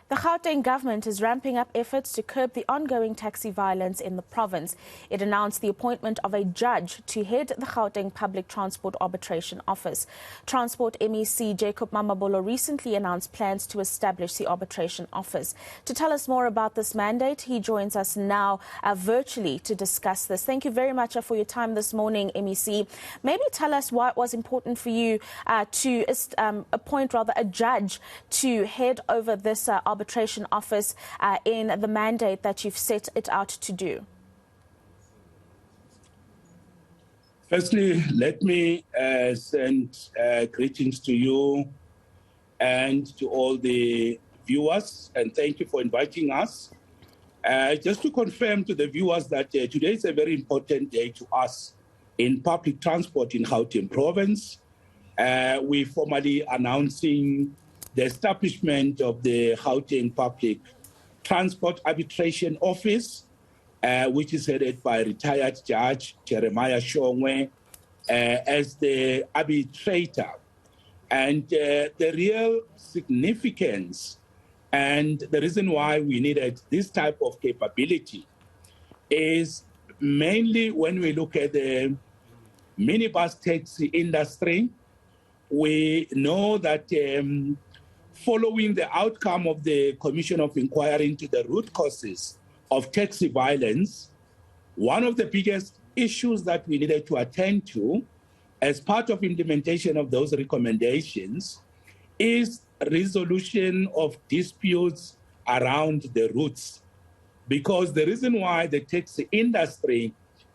The Gauteng government is ramping up efforts to curb the ongoing taxi violence in the province. It announced the appointment of a judge to head the Gauteng Public Transport Arbitration Office. Transport MEC Jacob Mamabolo recently announced plans to establish the Arbitration Office. To tell us more about this mandate, he joins us now virtually to discuss this. Thank you very much for your time this morning, MEC. Maybe tell us why it was important for you to appoint a judge to head over this Arbitration Office in the mandate that you've set it out to do. Firstly, let me send greetings to you and to all the viewers, and thank you for inviting us. Just to confirm to the viewers that today is a very important day to us in public transport in Gauteng province. We're formally announcing the establishment of the Gauteng Public Transport Arbitration Office, which is headed by retired Judge Jeremiah Shongwe as the arbitrator. And the real significance and the reason why we needed this type of capability is mainly when we look at the minibus taxi industry. We know that following the outcome of the Commission of Inquiry into the root causes of taxi violence, one of the biggest issues that we needed to attend to as part of implementation of those recommendations is resolution of disputes around the routes. Because the reason why the taxi industry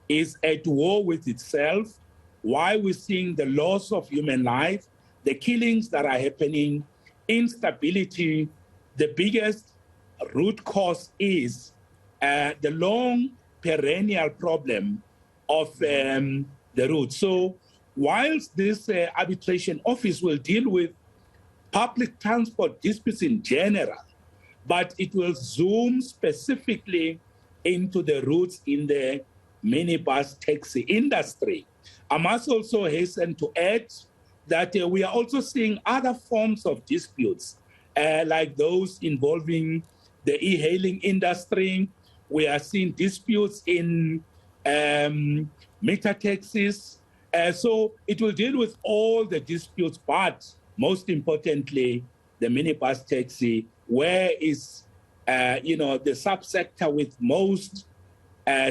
is at war with itself, why we're seeing the loss of human life, the killings that are happening, instability, the biggest root cause is the long perennial problem of the route. So whilst this arbitration office will deal with public transport disputes in general, but it will zoom specifically into the routes in the minibus taxi industry. I must also hasten to add that we are also seeing other forms of disputes, like those involving the e-hailing industry. We are seeing disputes in meter taxis. So it will deal with all the disputes, but most importantly, the minibus taxi, where is the subsector with most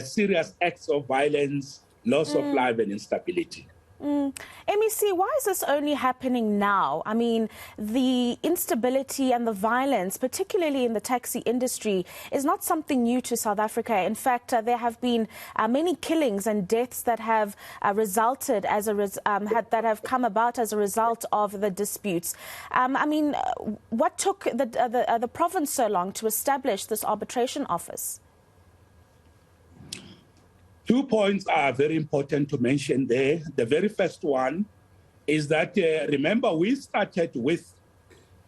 serious acts of violence, loss of life and instability. MEC, why is this only happening now? I mean, the instability and the violence, particularly in the taxi industry, is not something new to South Africa. In fact, there have been many killings and deaths that have resulted as that have come about as a result of the disputes. I mean, what took the province so long to establish this arbitration office? 2 points are very important to mention there. The very first one is that, remember, we started with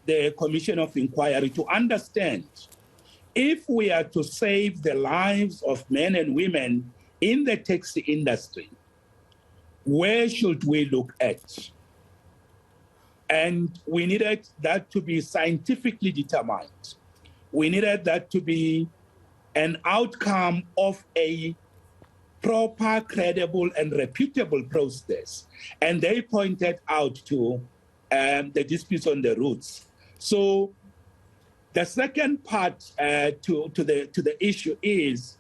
the Commission of Inquiry to understand if we are to save the lives of men and women in the taxi industry, where should we look at? And we needed that to be scientifically determined. We needed that to be an outcome of a proper, credible, and reputable process. And they pointed out to the disputes on the routes. So the second part to the issue is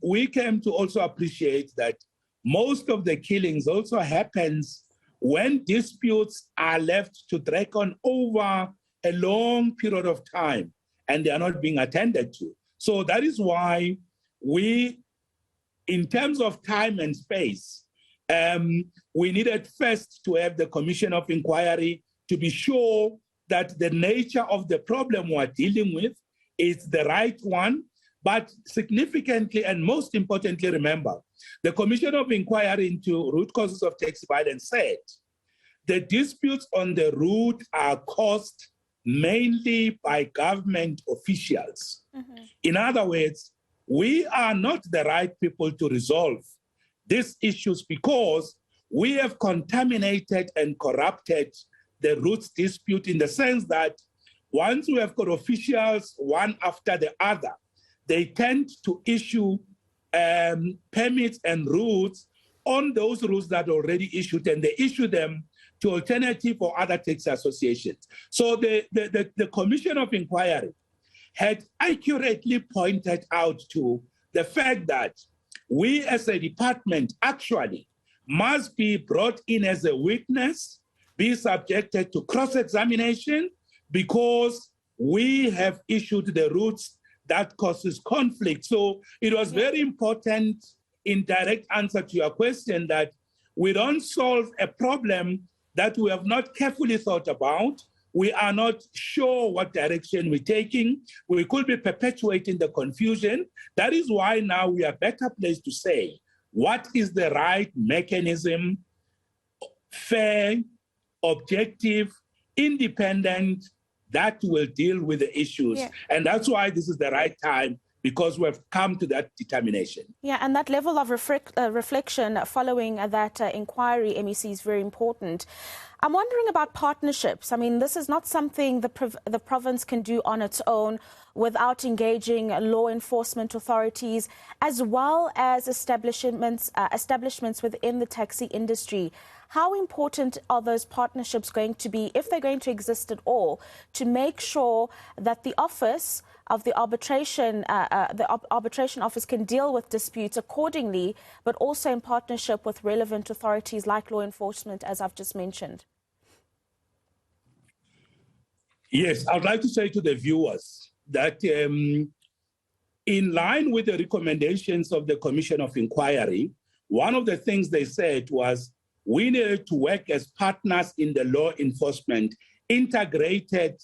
we came to also appreciate that most of the killings also happens when disputes are left to drag on over a long period of time and they are not being attended to. So that is why we, in terms of time and space, we needed first to have the Commission of Inquiry to be sure that the nature of the problem we're dealing with is the right one. But significantly and most importantly, remember, the Commission of Inquiry into root causes of taxi violence said the disputes on the route are caused mainly by government officials. In other words, we are not the right people to resolve these issues because we have contaminated and corrupted the roots dispute in the sense that once we have got officials one after the other, they tend to issue permits and routes on those routes that are already issued, and they issue them to alternative or other taxi associations. So the Commission of Inquiry had accurately pointed out to the fact that we as a department actually must be brought in as a witness, be subjected to cross-examination, because we have issued the routes that causes conflict. So it was very important, in direct answer to your question, that we don't solve a problem that we have not carefully thought about. We are not sure what direction we're taking. We could be perpetuating the confusion. That is why now we are better placed to say what is the right mechanism, fair, objective, independent, that will deal with the issues. Yeah. And that's why this is the right time, because we've come to that determination. Yeah, and that level of reflection following that inquiry, MEC, is very important. I'm wondering about partnerships. I mean, this is not something the province can do on its own without engaging law enforcement authorities, as well as establishments within the taxi industry. How important are those partnerships going to be, if they're going to exist at all, to make sure that the office of the arbitration office can deal with disputes accordingly, but also in partnership with relevant authorities like law enforcement, as I've just mentioned? Yes, I'd like to say to the viewers that in line with the recommendations of the Commission of Inquiry, one of the things they said was we needed to work as partners in the law enforcement, integrated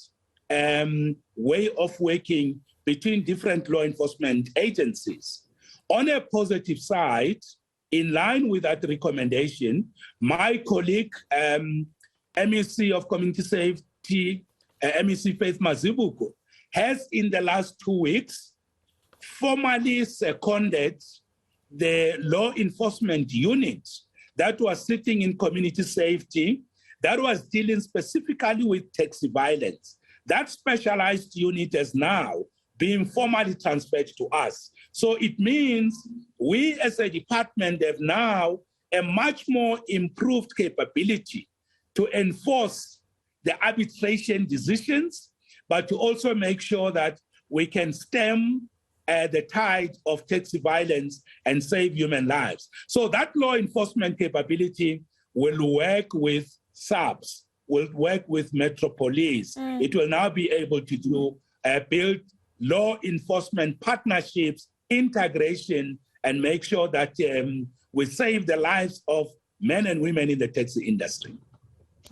way of working between different law enforcement agencies. On a positive side, in line with that recommendation, my colleague, MEC of Community Safety, MEC Faith Mazibuko, has in the last 2 weeks formally seconded the law enforcement unit that was sitting in community safety, that was dealing specifically with taxi violence. That specialized unit is now being formally transferred to us. So it means we as a department have now a much more improved capability to enforce the arbitration decisions, but to also make sure that we can stem the tide of taxi violence and save human lives. So that law enforcement capability will work with SAPS, will work with Metropolis. It will now be able to do build law enforcement partnerships, integration, and make sure that we save the lives of men and women in the taxi industry.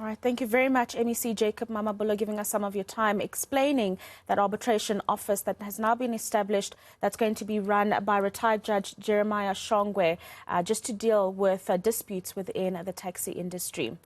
All right, thank you very much, MEC Jacob Mamabolo, giving us some of your time explaining that arbitration office that has now been established, that's going to be run by retired Judge Jeremiah Shongwe, just to deal with disputes within the taxi industry.